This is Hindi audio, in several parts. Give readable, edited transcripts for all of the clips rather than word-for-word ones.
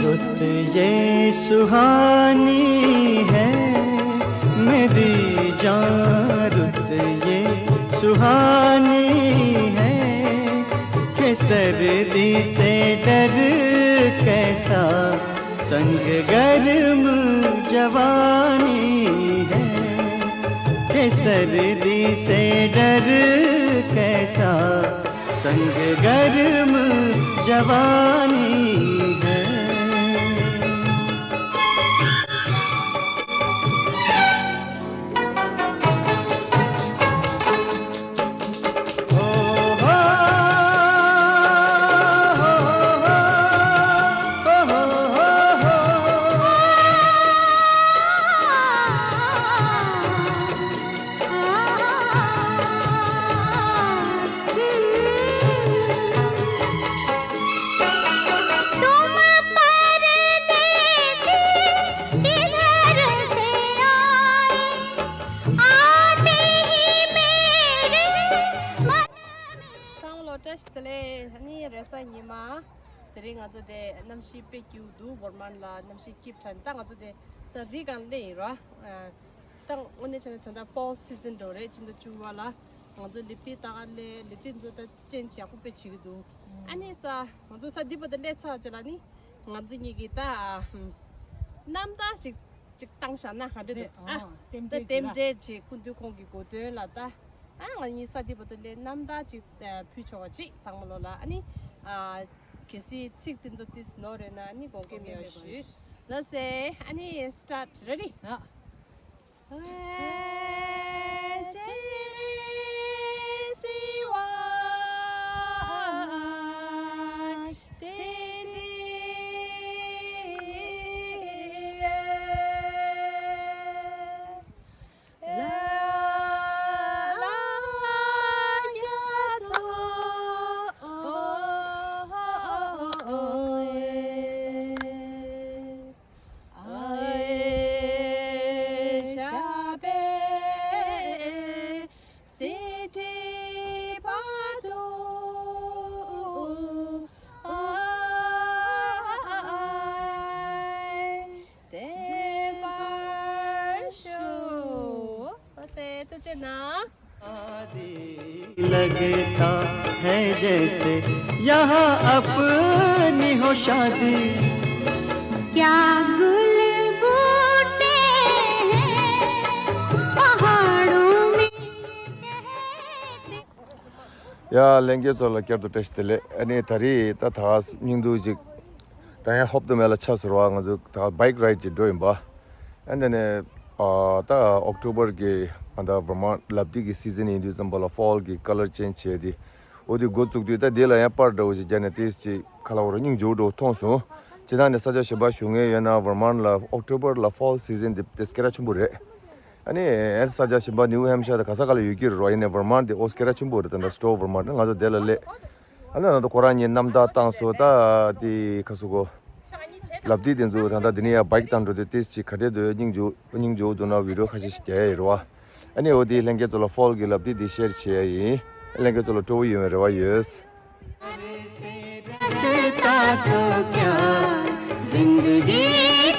रुत ये सुहानी है मेरी जान रुत ये सुहानी है कि सर्दी से डर कैसा संग गर्म जवानी है कि सर्दी से डर कैसा संग गर्म जवानी है namshi pekyu du borman la namshi keep tan tang azu de sari gan le ra tang one chen tan da fall season do re chin da chu wala azu lipi ta le litin zo ta chen chia ku pe chi du ani sa azu sa di ba de le cha jala ni ngazu ni gi ta nam da chi chi tang shan na ha de tem je chi kun du kong gi go de la ta ngani sa di ba de le nam da chi phu cho chi sang mo la ani Kesi tik din zo tis nore na ni gong ke myo shu. Let's say ani start ready. Yeah. लगता है जैसे यहाँ अपनी हो शादी क्या गुल बूटे हैं पहाड़ों में या लेंगे तो लगे तो टेस्ट ले अने थरी ता थास निंदु जी ताया होप तो मेला अच्छा सुरवांग जो ता बाइक राइड जी डोइम बा एंड देन ता अक्टूबर के अंदर वर्मांट लब्धी की सीजन इन दिसंबर फॉल की कलर चेंज है दी ओदी गोचुक दी ता देला या पर दो जी जेनेटिक्स जी खलावर निंग जो दो थोंसो चिदा ने सजा शबा शुंगे याना वर्मांट ला अक्टूबर ला फॉल सीजन दिसकेरा चुंबुरे 아니 엘사자 심바 뉴 햄샤다 가사갈 유기로 로이네 버만데 오스케라 춤보르던 스토어 버만 가서 델레 아나도 고라니 남다 땅소다 디 가수고 랍디 된조 산다 드니야 바이크 탄도데 티스치 카데도 닝조 도나 위로 가시게 이로와 아니 어디 랭게돌로 폴기 랍디 디 셰르치에 랭게돌로 토이메로와 예스 जिंदगी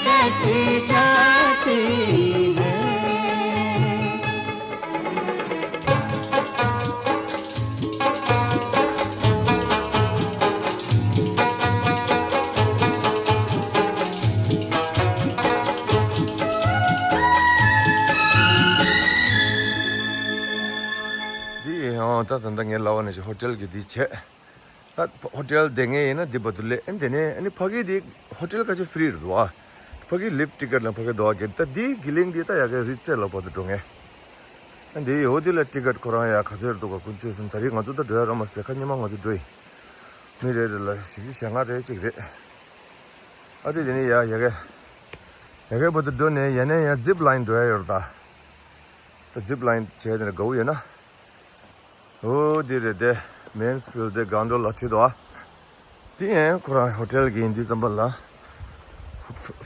कट जाती है ता तंदंगे लावने जो होटल की दीछे ता होटल देंगे ना दिबदुले एंडेने अनि फगी दी होटल का जो फ्री रवा फगी लिफ्ट टिकट ना फगी दो गेट ता दी गिलिंग दी ता यागे रिचे लो पद दोंगे एंडे होटल टिकट कोरा या खजर तो को कुछ सन तरी गजो तो डर मस खनि मा गजो दोई मेरे ला सिगी सांगा रे चिगरे अदे देने या यागे बद दोने याने या जिप लाइन दोया ता जिप लाइन छेदने गौ या ना Oh, did it? Men's field the gondola to the hotel in December.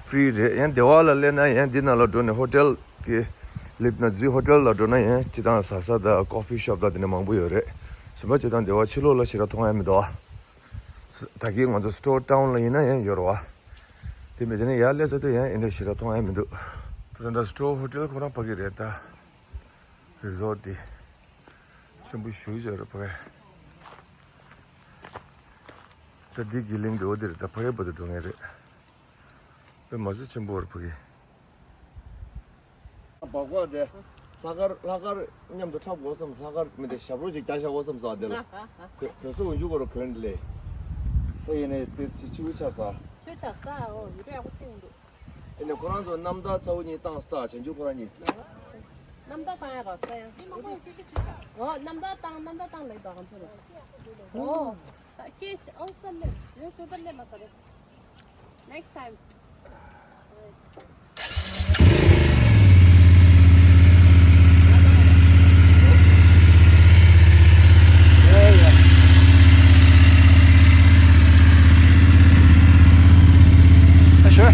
Free and the wall Lena and dinner Ladona hotel, Lipnazi Hotel Ladona, Chitan Sasa, the coffee shop that in among Buyore. So much than the Wachilo, Shiraton Amidor. Tagging on the store town Lina and Yorwa. 디메드네 야레서도 야 인도시라 통하면도 그런다 스토어 호텔 코나 파게 됐다 리조트 전부 쇼이저로 파게 तदी गिलिंग दो दे ता परे बद दोंगे रे पे मजे चंबोर पगे बागवा दे लागर 냠도 타고 왔으면 लागर में 샤브로지 다시 왔으면 사들 그래서 운주거로 그런래 얘네 데스 치우차사 쇼차스타 유래 호텔도 근데 그런도 남다 저우니 땅 스타 전주 고라니 남다 땅에 갔어요 남다 땅 레이다 간처럼 Kish, also you should have never next time. Sure.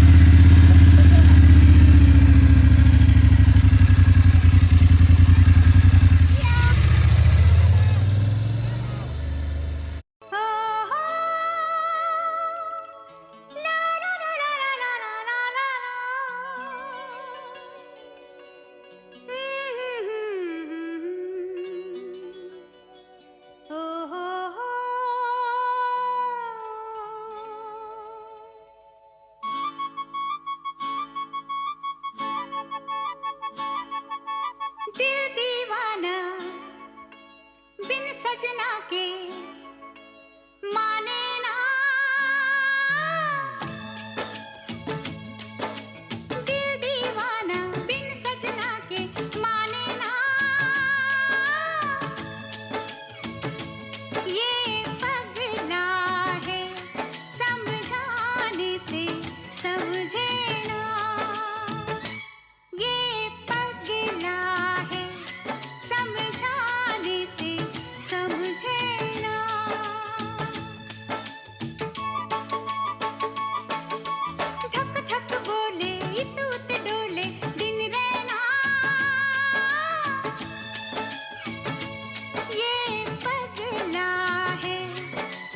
दिल दीवाना बिन सजना के माने ना दिल दीवाना बिन सजना के माने ना ये पगला है समझाने से समझे ना ये पगला है समझाने से समझे ना धक धक बोले इत उत डोले दिन रहना ये पगला है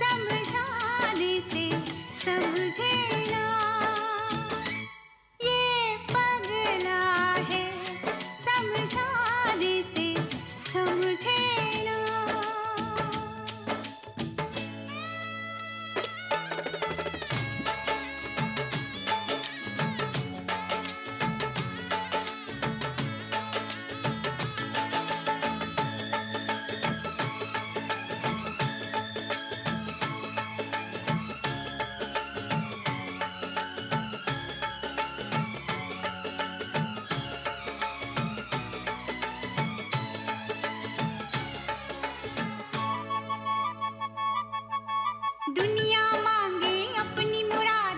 समझाने से समझे ना ये पगला है समझाने से समझे ना दुनिया मांगे अपनी मुराद